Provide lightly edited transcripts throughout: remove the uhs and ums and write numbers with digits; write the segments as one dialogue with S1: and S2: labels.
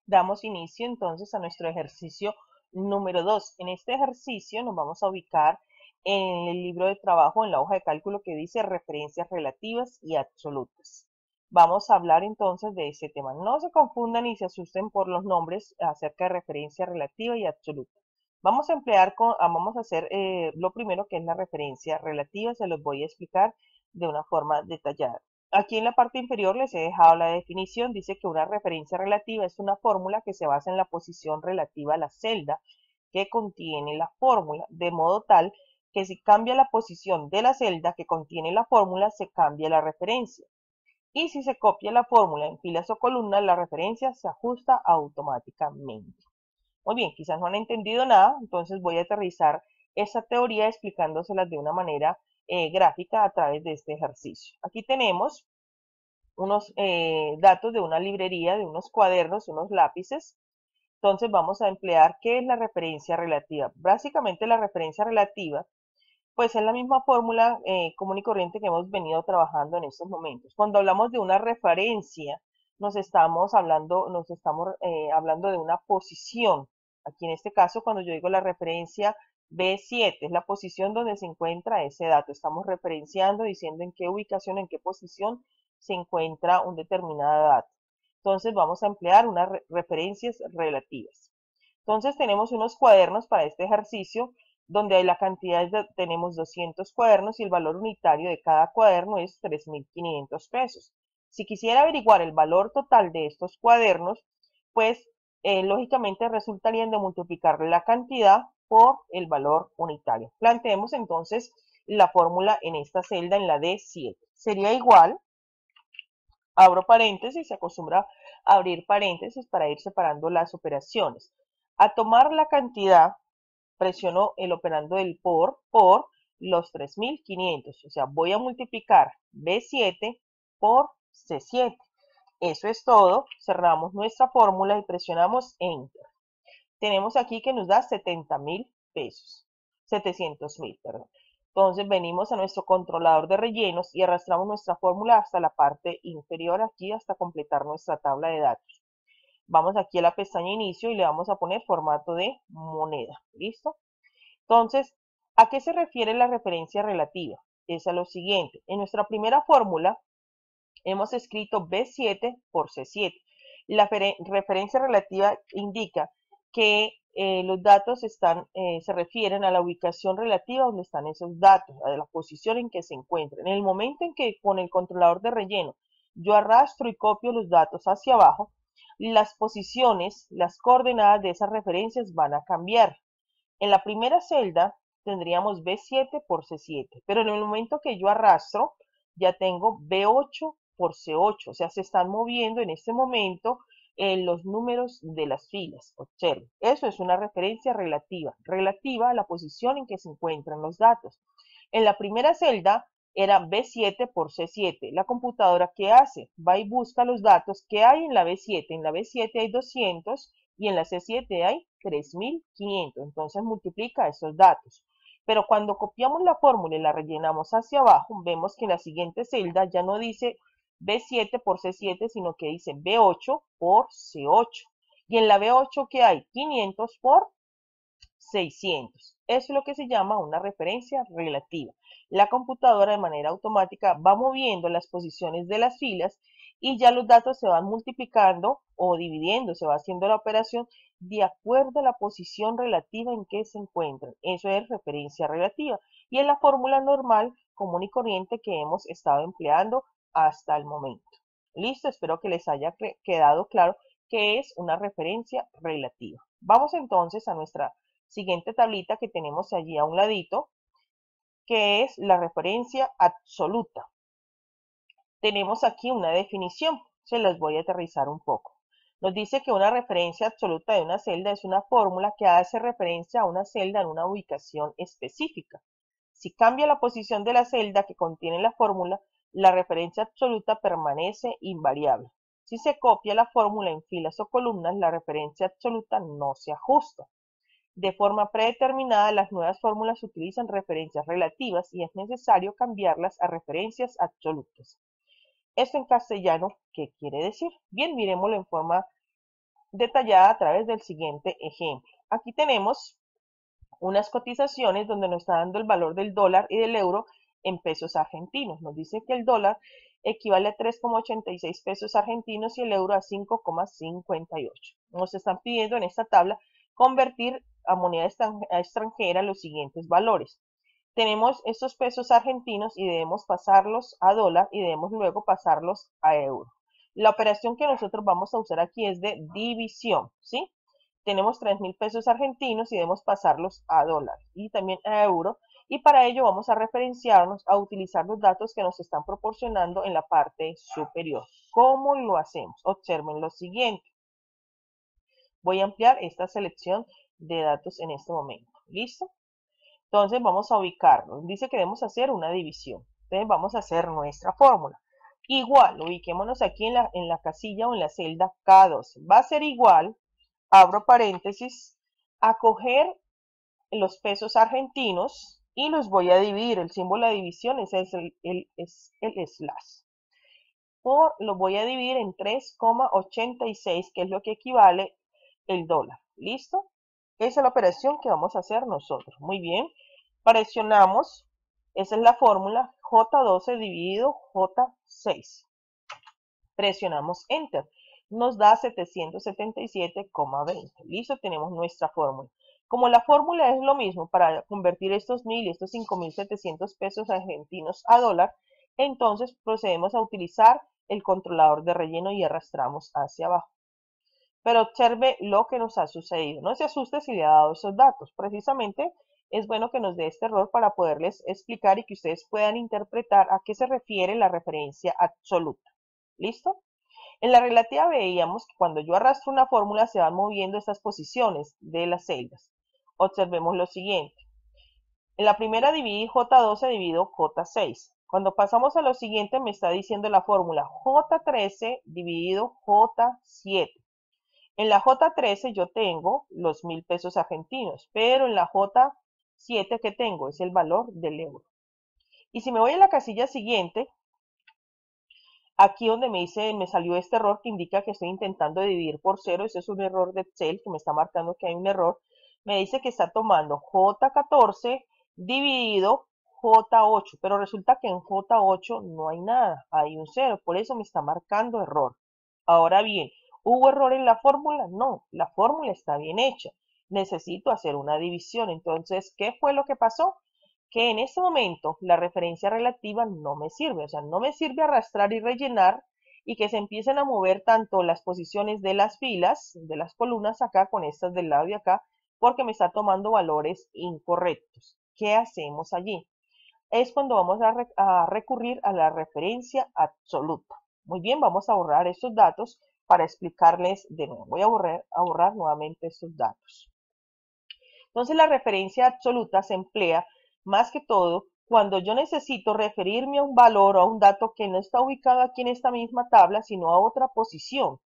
S1: Damos inicio entonces a nuestro ejercicio número 2. En este ejercicio nos vamos a ubicar en el libro de trabajo, en la hoja de cálculo que dice referencias relativas y absolutas. Vamos a hablar entonces de ese tema. No se confundan ni se asusten por los nombres acerca de referencia relativa y absoluta. Vamos a vamos a hacer lo primero, que es la referencia relativa. Se los voy a explicar de una forma detallada. Aquí en la parte inferior les he dejado la definición. Dice que una referencia relativa es una fórmula que se basa en la posición relativa a la celda que contiene la fórmula, de modo tal que si cambia la posición de la celda que contiene la fórmula, se cambia la referencia. Y si se copia la fórmula en filas o columnas, la referencia se ajusta automáticamente. Muy bien, quizás no han entendido nada, entonces voy a aterrizar esa teoría explicándoselas de una manera gráfica a través de este ejercicio. Aquí tenemos unos datos de una librería, de unos cuadernos, unos lápices. Entonces vamos a emplear qué es la referencia relativa. Básicamente la referencia relativa pues es la misma fórmula común y corriente que hemos venido trabajando en estos momentos. Cuando hablamos de una referencia, nos estamos hablando de una posición. Aquí en este caso, cuando yo digo la referencia B7, es la posición donde se encuentra ese dato. Estamos referenciando, diciendo en qué ubicación, en qué posición se encuentra un determinado dato. Entonces vamos a emplear unas referencias relativas. Entonces tenemos unos cuadernos para este ejercicio donde hay la cantidad tenemos 200 cuadernos y el valor unitario de cada cuaderno es 3.500 pesos. Si quisiera averiguar el valor total de estos cuadernos, pues lógicamente resultarían de multiplicar la cantidad por el valor unitario. Planteemos entonces la fórmula en esta celda, en la D7. Sería igual, abro paréntesis, se acostumbra a abrir paréntesis para ir separando las operaciones. A tomar la cantidad, presiono el operando del por los 3.500. O sea, voy a multiplicar B7 por C7. Eso es todo. Cerramos nuestra fórmula y presionamos Enter. Tenemos aquí que nos da 70.000 pesos. 700.000, perdón. Entonces venimos a nuestro controlador de rellenos y arrastramos nuestra fórmula hasta la parte inferior aquí, hasta completar nuestra tabla de datos. Vamos aquí a la pestaña inicio y le vamos a poner formato de moneda. ¿Listo? Entonces, ¿a qué se refiere la referencia relativa? Es a lo siguiente. En nuestra primera fórmula hemos escrito B7 por C7. La referencia relativa indica que los datos se refieren a la ubicación relativa donde están esos datos, a la posición en que se encuentran. En el momento en que con el controlador de relleno yo arrastro y copio los datos hacia abajo, las posiciones, las coordenadas de esas referencias van a cambiar. En la primera celda tendríamos B7 por C7, pero en el momento que yo arrastro, ya tengo B8 por C8, o sea, se están moviendo en este momento los números de las filas. Observen, eso es una referencia relativa, relativa a la posición en que se encuentran los datos. En la primera celda era B7 por C7. La computadora, ¿qué hace? Va y busca los datos que hay en la B7. En la B7 hay 200 y en la C7 hay 3.500. Entonces multiplica esos datos. Pero cuando copiamos la fórmula y la rellenamos hacia abajo, vemos que en la siguiente celda ya no dice B7 por C7, sino que dice B8 por C8. Y en la B8, ¿qué hay? 500 por 600. Eso es lo que se llama una referencia relativa. La computadora de manera automática va moviendo las posiciones de las filas y ya los datos se van multiplicando o dividiendo, se va haciendo la operación de acuerdo a la posición relativa en que se encuentran. Eso es referencia relativa. Y es la fórmula normal, común y corriente que hemos estado empleando hasta el momento. Listo, espero que les haya quedado claro qué es una referencia relativa. Vamos entonces a nuestra siguiente tablita que tenemos allí a un ladito, que es la referencia absoluta. Tenemos aquí una definición, se las voy a aterrizar un poco. Nos dice que una referencia absoluta de una celda es una fórmula que hace referencia a una celda en una ubicación específica. Si cambia la posición de la celda que contiene la fórmula, la referencia absoluta permanece invariable. Si se copia la fórmula en filas o columnas, la referencia absoluta no se ajusta. De forma predeterminada, las nuevas fórmulas utilizan referencias relativas y es necesario cambiarlas a referencias absolutas. Esto en castellano, ¿qué quiere decir? Bien, miremoslo en forma detallada a través del siguiente ejemplo. Aquí tenemos unas cotizaciones donde nos está dando el valor del dólar y del euro en pesos argentinos. Nos dice que el dólar equivale a 3,86 pesos argentinos y el euro a 5,58. Nos están pidiendo en esta tabla convertir a moneda extranjera los siguientes valores. Tenemos estos pesos argentinos y debemos pasarlos a dólar y debemos luego pasarlos a euro. La operación que nosotros vamos a usar aquí es de división, ¿sí? Tenemos 3.000 pesos argentinos y debemos pasarlos a dólar y también a euro. Y para ello vamos a referenciarnos a utilizar los datos que nos están proporcionando en la parte superior. ¿Cómo lo hacemos? Observen lo siguiente. Voy a ampliar esta selección de datos en este momento. ¿Listo? Entonces vamos a ubicarnos. Dice que debemos hacer una división. Entonces vamos a hacer nuestra fórmula. Igual, ubiquémonos aquí en la casilla o en la celda K12. Va a ser igual, abro paréntesis, a coger los pesos argentinos y los voy a dividir. El símbolo de división es el slash. Lo voy a dividir en 3,86, que es lo que equivale el dólar. ¿Listo? Esa es la operación que vamos a hacer nosotros. Muy bien. Presionamos. Esa es la fórmula. J12 dividido J6. Presionamos Enter. Nos da 777,20. Listo, tenemos nuestra fórmula. Como la fórmula es lo mismo para convertir estos 1.000 y estos 5.700 pesos argentinos a dólar, entonces procedemos a utilizar el controlador de relleno y arrastramos hacia abajo. Pero observe lo que nos ha sucedido. No se asuste si le ha dado esos datos. Precisamente es bueno que nos dé este error para poderles explicar y que ustedes puedan interpretar a qué se refiere la referencia absoluta. ¿Listo? En la relativa veíamos que cuando yo arrastro una fórmula se van moviendo estas posiciones de las celdas. Observemos lo siguiente. En la primera dividí J12 dividido J6. Cuando pasamos a lo siguiente me está diciendo la fórmula J13 dividido J7. En la J13 yo tengo los 1.000 pesos argentinos, pero en la J7 que tengo es el valor del euro. Y si me voy a la casilla siguiente, aquí donde me salió este error que indica que estoy intentando dividir por 0, ese es un error de Excel que me está marcando que hay un error, me dice que está tomando J14 dividido J8, pero resulta que en J8 no hay nada, hay un 0, por eso me está marcando error. Ahora bien, ¿hubo error en la fórmula? No, la fórmula está bien hecha. Necesito hacer una división. Entonces, ¿qué fue lo que pasó? Que en este momento la referencia relativa no me sirve. O sea, no me sirve arrastrar y rellenar y que se empiecen a mover tanto las posiciones de las filas, de las columnas acá con estas del lado de acá, porque me está tomando valores incorrectos. ¿Qué hacemos allí? Es cuando vamos a recurrir a la referencia absoluta. Muy bien, vamos a borrar estos datos para explicarles de nuevo. Voy a borrar nuevamente estos datos. Entonces la referencia absoluta se emplea más que todo cuando yo necesito referirme a un valor o a un dato que no está ubicado aquí en esta misma tabla, sino a otra posición.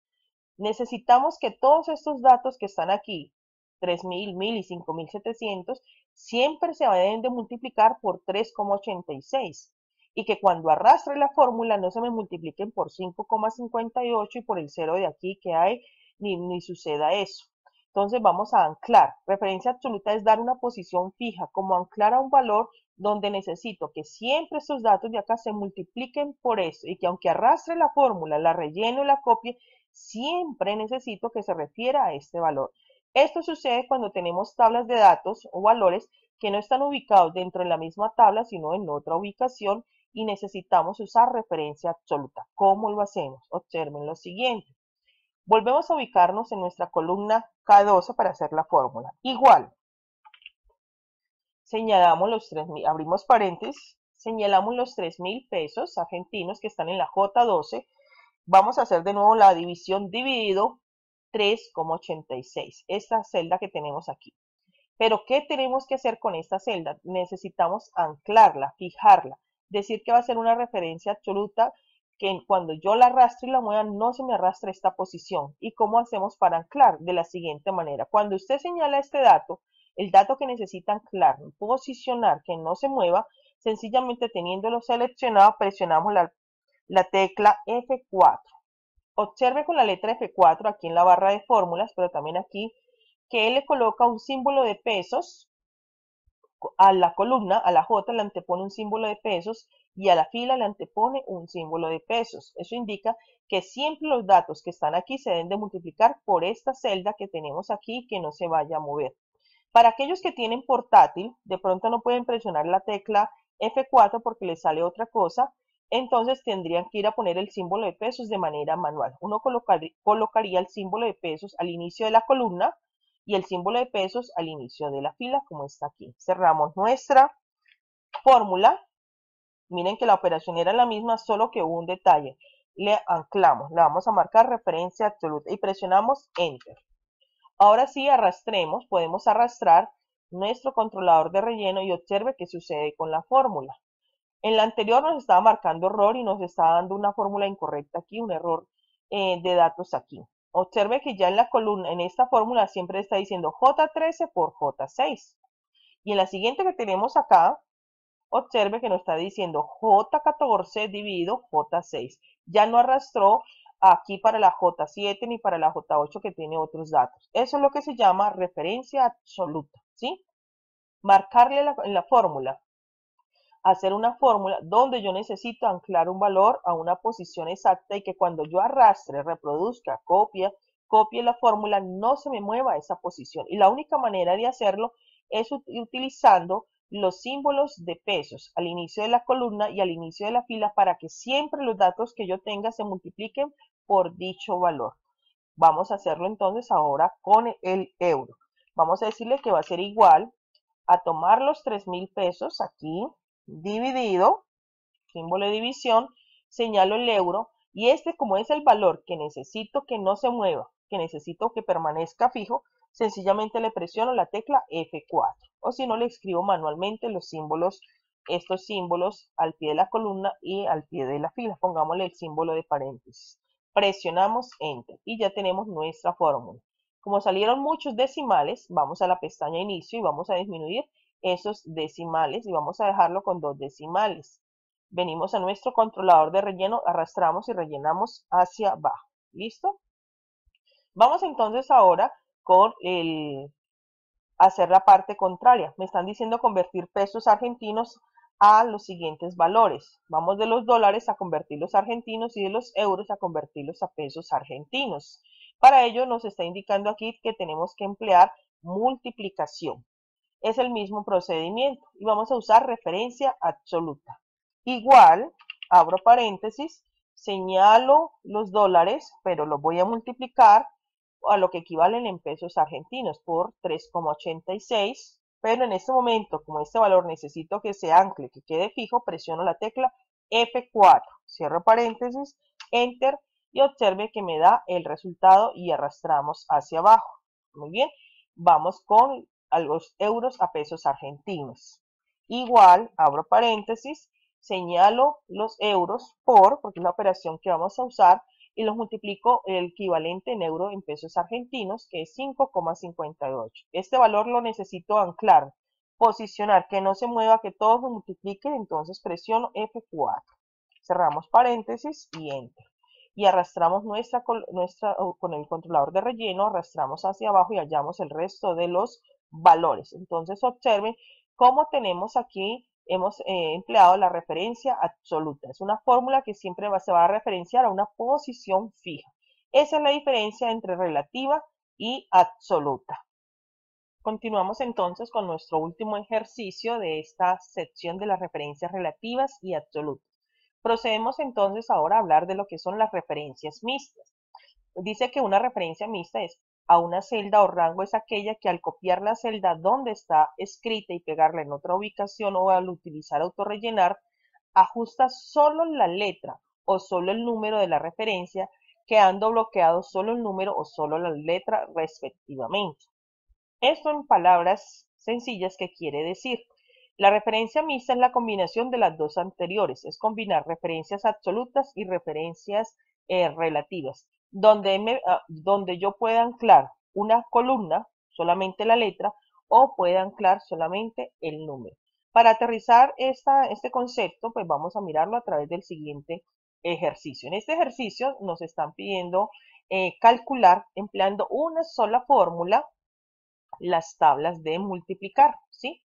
S1: Necesitamos que todos estos datos que están aquí, 3.000, 1.000 y 5.700, siempre se deben de multiplicar por 3,86 y que cuando arrastre la fórmula no se me multipliquen por 5,58 y por el 0 de aquí que hay, ni suceda eso. Entonces vamos a anclar. Referencia absoluta es dar una posición fija, como anclar a un valor donde necesito que siempre estos datos de acá se multipliquen por eso y que aunque arrastre la fórmula, la relleno y la copie, siempre necesito que se refiera a este valor. Esto sucede cuando tenemos tablas de datos o valores que no están ubicados dentro de la misma tabla, sino en otra ubicación y necesitamos usar referencia absoluta. ¿Cómo lo hacemos? Observen lo siguiente. Volvemos a ubicarnos en nuestra columna K12 para hacer la fórmula. Igual, señalamos los 3.000, abrimos paréntesis, señalamos los 3.000 pesos argentinos que están en la J12. Vamos a hacer de nuevo la división dividido 3,86, esta celda que tenemos aquí. Pero, ¿qué tenemos que hacer con esta celda? Necesitamos anclarla, fijarla, decir que va a ser una referencia absoluta, que cuando yo la arrastre y la mueva no se me arrastre esta posición. ¿Y cómo hacemos para anclar? De la siguiente manera. Cuando usted señala este dato, el dato que necesita anclar, posicionar, que no se mueva, sencillamente teniéndolo seleccionado, presionamos la tecla F4. Observe con la letra F4 aquí en la barra de fórmulas, pero también aquí, que él le coloca un símbolo de pesos a la columna, a la J le antepone un símbolo de pesos y a la fila le antepone un símbolo de pesos. Eso indica que siempre los datos que están aquí se deben de multiplicar por esta celda que tenemos aquí, que no se vaya a mover. Para aquellos que tienen portátil, de pronto no pueden presionar la tecla F4 porque les sale otra cosa, entonces tendrían que ir a poner el símbolo de pesos de manera manual. Uno colocaría el símbolo de pesos al inicio de la columna y el símbolo de pesos al inicio de la fila, como está aquí. Cerramos nuestra fórmula. Miren que la operación era la misma, solo que hubo un detalle. Le anclamos, le vamos a marcar referencia absoluta y presionamos Enter. Ahora sí, arrastremos, podemos arrastrar nuestro controlador de relleno y observe qué sucede con la fórmula. En la anterior nos estaba marcando error y nos estaba dando una fórmula incorrecta aquí, un error de datos aquí. Observe que ya en la columna, en esta fórmula siempre está diciendo J13 por J6. Y en la siguiente que tenemos acá, observe que nos está diciendo J14 dividido J6. Ya no arrastró aquí para la J7 ni para la J8 que tiene otros datos. Eso es lo que se llama referencia absoluta, ¿sí? Marcarle en la fórmula, hacer una fórmula donde yo necesito anclar un valor a una posición exacta y que cuando yo arrastre, reproduzca, copie la fórmula, no se me mueva esa posición. Y la única manera de hacerlo es utilizando los símbolos de pesos al inicio de la columna y al inicio de la fila para que siempre los datos que yo tenga se multipliquen por dicho valor. Vamos a hacerlo entonces ahora con el euro. Vamos a decirle que va a ser igual a tomar los 3.000 pesos aquí, dividido, símbolo de división, señalo el euro, y este como es el valor que necesito que no se mueva, que necesito que permanezca fijo, sencillamente le presiono la tecla F4, o si no le escribo manualmente los símbolos, estos símbolos al pie de la columna y al pie de la fila, pongámosle el símbolo de paréntesis. Presionamos Enter y ya tenemos nuestra fórmula. Como salieron muchos decimales, vamos a la pestaña inicio y vamos a disminuir esos decimales y vamos a dejarlo con 2 decimales. Venimos a nuestro controlador de relleno, arrastramos y rellenamos hacia abajo. ¿Listo? Vamos entonces ahora con hacer la parte contraria. Me están diciendo convertir pesos argentinos a los siguientes valores. Vamos de los dólares a convertirlos a argentinos y de los euros a convertirlos a pesos argentinos. Para ello nos está indicando aquí que tenemos que emplear multiplicación. Es el mismo procedimiento y vamos a usar referencia absoluta. Igual, abro paréntesis, señalo los dólares, pero los voy a multiplicar a lo que equivalen en pesos argentinos por 3,86, pero en este momento, como este valor necesito que se ancle, que quede fijo, presiono la tecla F4, cierro paréntesis, Enter, y observe que me da el resultado y arrastramos hacia abajo. Muy bien, vamos con los euros a pesos argentinos. Igual, abro paréntesis, señalo los euros porque es la operación que vamos a usar, y los multiplico el equivalente en euro en pesos argentinos, que es 5,58. Este valor lo necesito anclar, posicionar, que no se mueva, que todo se multiplique, entonces presiono F4. Cerramos paréntesis y Enter. Y arrastramos con el controlador de relleno, arrastramos hacia abajo y hallamos el resto de los valores. Entonces observen cómo tenemos aquí, hemos empleado la referencia absoluta. Es una fórmula que siempre se va a referenciar a una posición fija. Esa es la diferencia entre relativa y absoluta. Continuamos entonces con nuestro último ejercicio de esta sección de las referencias relativas y absolutas. Procedemos entonces ahora a hablar de lo que son las referencias mixtas. Dice que una referencia mixta es a una celda o rango es aquella que al copiar la celda donde está escrita y pegarla en otra ubicación o al utilizar autorrellenar, ajusta solo la letra o solo el número de la referencia, quedando bloqueado solo el número o solo la letra respectivamente. Esto en palabras sencillas, ¿qué quiere decir? La referencia mixta es la combinación de las dos anteriores, es combinar referencias absolutas y referencias relativas, donde yo pueda anclar una columna, solamente la letra, o pueda anclar solamente el número. Para aterrizar este concepto, pues vamos a mirarlo a través del siguiente ejercicio. En este ejercicio nos están pidiendo calcular empleando una sola fórmula las tablas de multiplicar, ¿sí?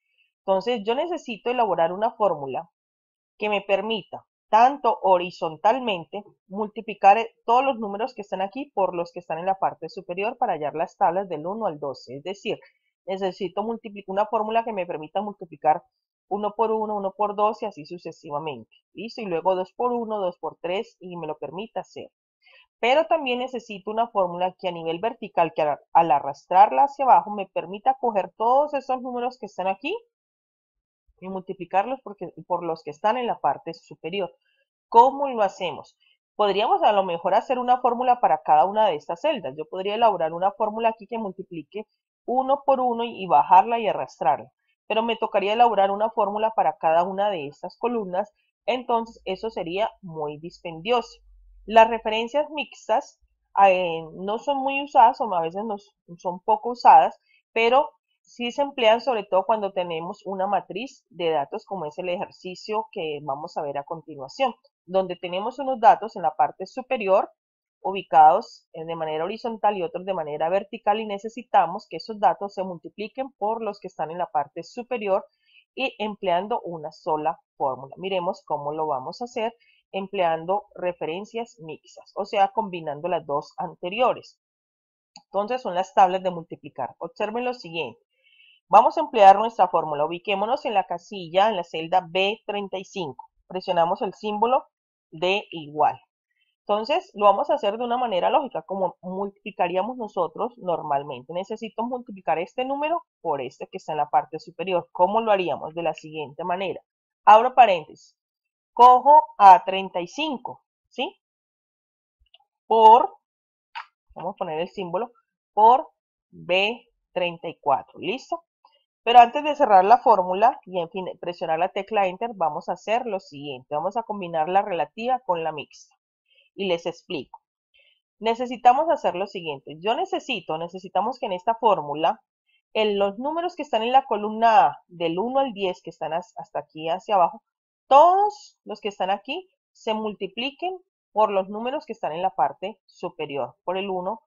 S1: Entonces yo necesito elaborar una fórmula que me permita tanto horizontalmente multiplicar todos los números que están aquí por los que están en la parte superior para hallar las tablas del 1 al 12. Es decir, necesito multiplicar una fórmula que me permita multiplicar 1 por 1, 1 por 2 y así sucesivamente. ¿Listo? Y luego 2 por 1, 2 por 3 y me lo permita hacer. Pero también necesito una fórmula que a nivel vertical, que al arrastrarla hacia abajo, me permita coger todos esos números que están aquí y multiplicarlos por los que están en la parte superior. ¿Cómo lo hacemos? Podríamos a lo mejor hacer una fórmula para cada una de estas celdas. Yo podría elaborar una fórmula aquí que multiplique 1 por 1 y bajarla y arrastrarla. Pero me tocaría elaborar una fórmula para cada una de estas columnas. Entonces eso sería muy dispendioso. Las referencias mixtas no son muy usadas o a veces no son poco usadas, pero sí se emplean sobre todo cuando tenemos una matriz de datos como es el ejercicio que vamos a ver a continuación, donde tenemos unos datos en la parte superior ubicados de manera horizontal y otros de manera vertical y necesitamos que esos datos se multipliquen por los que están en la parte superior y empleando una sola fórmula. Miremos cómo lo vamos a hacer empleando referencias mixtas, o sea, combinando las dos anteriores. Entonces son las tablas de multiplicar. Observen lo siguiente. Vamos a emplear nuestra fórmula. Ubiquémonos en la casilla, en la celda B35. Presionamos el símbolo de igual. Entonces, lo vamos a hacer de una manera lógica, como multiplicaríamos nosotros normalmente. Necesito multiplicar este número por este que está en la parte superior. ¿Cómo lo haríamos? De la siguiente manera. Abro paréntesis. Cojo a 35, ¿sí? Vamos a poner el símbolo, por B34. ¿Listo? Pero antes de cerrar la fórmula y en fin, presionar la tecla Enter, vamos a hacer lo siguiente. Vamos a combinar la relativa con la mixta. Y les explico. Necesitamos hacer lo siguiente. Necesitamos que en esta fórmula, los números que están en la columna A, del 1 al 10, que están hasta aquí hacia abajo, todos los que están aquí se multipliquen por los números que están en la parte superior, por el 1,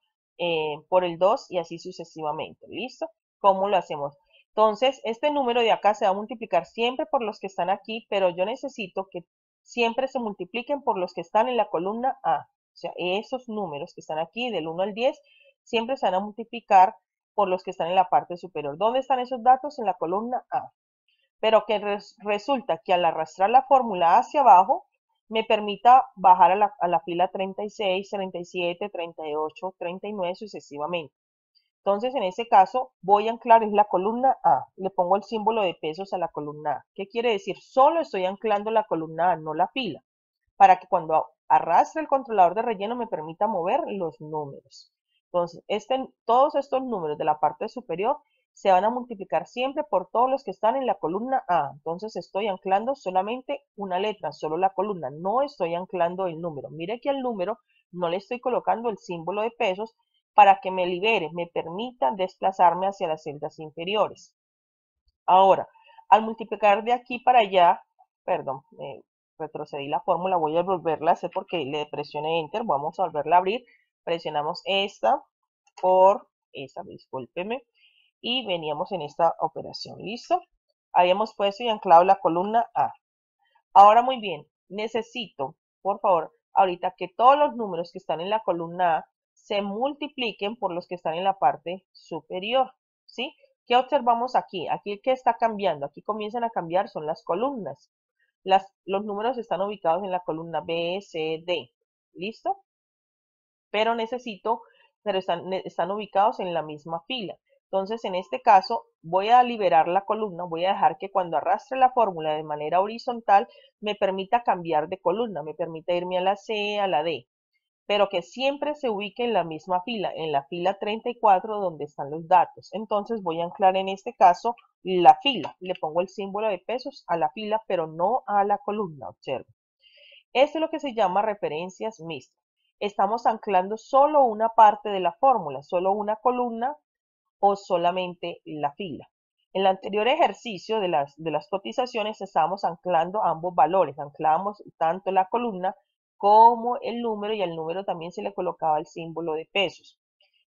S1: por el 2 y así sucesivamente. ¿Listo? ¿Cómo lo hacemos? Entonces, este número de acá se va a multiplicar siempre por los que están aquí, pero yo necesito que siempre se multipliquen por los que están en la columna A. O sea, esos números que están aquí, del 1 al 10, siempre se van a multiplicar por los que están en la parte superior. ¿Dónde están esos datos? En la columna A. Pero que resulta que al arrastrar la fórmula hacia abajo, me permita bajar a la fila 36, 37, 38, 39 sucesivamente. Entonces, en ese caso, voy a anclar en la columna A. Le pongo el símbolo de pesos a la columna A. ¿Qué quiere decir? Solo estoy anclando la columna A, no la fila, para que cuando arrastre el controlador de relleno me permita mover los números. Entonces, todos estos números de la parte superior se van a multiplicar siempre por todos los que están en la columna A. Entonces, estoy anclando solamente una letra, solo la columna. No estoy anclando el número. Mire que al número no le estoy colocando el símbolo de pesos, para que me libere, me permita desplazarme hacia las celdas inferiores. Ahora, al multiplicar de aquí para allá, perdón, retrocedí la fórmula, voy a volverla a hacer porque le presioné Enter, vamos a volverla a abrir, presionamos esta por esta, discúlpeme, y veníamos en esta operación, ¿listo? Habíamos puesto y anclado la columna A. Ahora muy bien, necesito, por favor, ahorita que todos los números que están en la columna A se multipliquen por los que están en la parte superior, ¿sí? ¿Qué observamos aquí? Aquí, ¿qué está cambiando? Aquí comienzan a cambiar, son las columnas. Los números están ubicados en la columna B, C, D, ¿listo? Pero están ubicados en la misma fila. Entonces, en este caso, voy a liberar la columna, voy a dejar que cuando arrastre la fórmula de manera horizontal, me permita cambiar de columna, me permita irme a la C, a la D, pero que siempre se ubique en la misma fila, en la fila 34 donde están los datos. Entonces voy a anclar en este caso la fila, le pongo el símbolo de pesos a la fila, pero no a la columna, observen. Esto es lo que se llama referencias mixtas. Estamos anclando solo una parte de la fórmula, solo una columna o solamente la fila. En el anterior ejercicio de las cotizaciones estábamos anclando ambos valores, anclábamos tanto la columna como el número, y al número también se le colocaba el símbolo de pesos.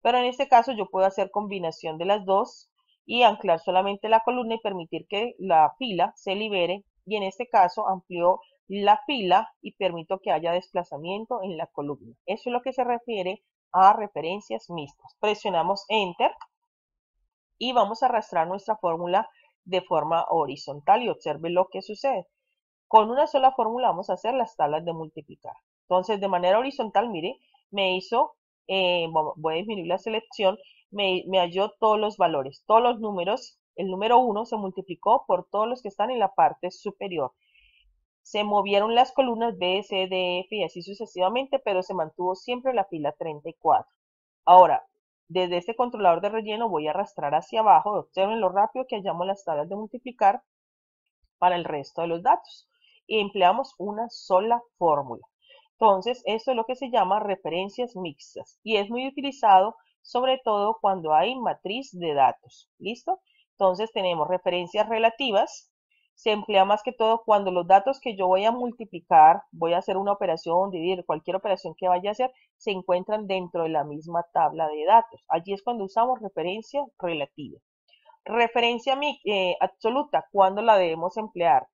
S1: Pero en este caso yo puedo hacer combinación de las dos y anclar solamente la columna y permitir que la fila se libere, y en este caso amplío la fila y permito que haya desplazamiento en la columna. Eso es lo que se refiere a referencias mixtas. Presionamos Enter y vamos a arrastrar nuestra fórmula de forma horizontal y observe lo que sucede. Con una sola fórmula vamos a hacer las tablas de multiplicar. Entonces, de manera horizontal, mire, me hizo, voy a disminuir la selección, me halló todos los valores, todos los números. El número 1 se multiplicó por todos los que están en la parte superior. Se movieron las columnas B, C, D, F y así sucesivamente, pero se mantuvo siempre la fila 34. Ahora, desde este controlador de relleno voy a arrastrar hacia abajo. Observen lo rápido que hallamos las tablas de multiplicar para el resto de los datos. Y empleamos una sola fórmula. Entonces, esto es lo que se llama referencias mixtas y es muy utilizado sobre todo cuando hay matriz de datos. ¿Listo? Entonces, tenemos referencias relativas. Se emplea más que todo cuando los datos que yo voy a multiplicar, voy a hacer una operación, dividir, cualquier operación que vaya a hacer, se encuentran dentro de la misma tabla de datos. Allí es cuando usamos referencia relativa. Referencia absoluta, ¿cuándo la debemos emplear?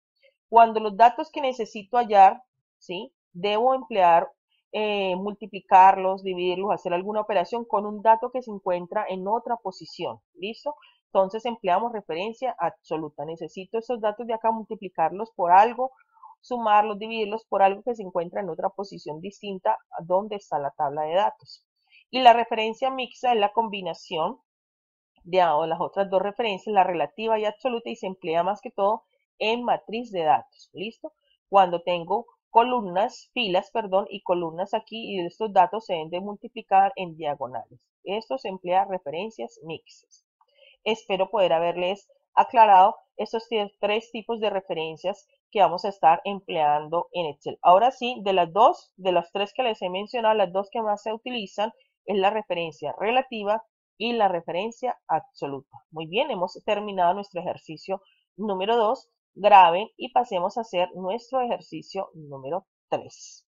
S1: Cuando los datos que necesito hallar, ¿sí? Debo emplear, multiplicarlos, dividirlos, hacer alguna operación con un dato que se encuentra en otra posición. ¿Listo? Entonces empleamos referencia absoluta. Necesito esos datos de acá, multiplicarlos por algo, sumarlos, dividirlos por algo que se encuentra en otra posición distinta a donde está la tabla de datos. Y la referencia mixta es la combinación de las otras dos referencias, la relativa y absoluta, y se emplea más que todo en matriz de datos. ¿Listo? Cuando tengo columnas, filas, perdón, y columnas aquí, y estos datos se deben de multiplicar en diagonales. Esto se emplea referencias mixtas. Espero poder haberles aclarado estos tres tipos de referencias que vamos a estar empleando en Excel. Ahora sí, de las tres que les he mencionado, las dos que más se utilizan es la referencia relativa y la referencia absoluta. Muy bien, hemos terminado nuestro ejercicio número 2. Graben y pasemos a hacer nuestro ejercicio número 3.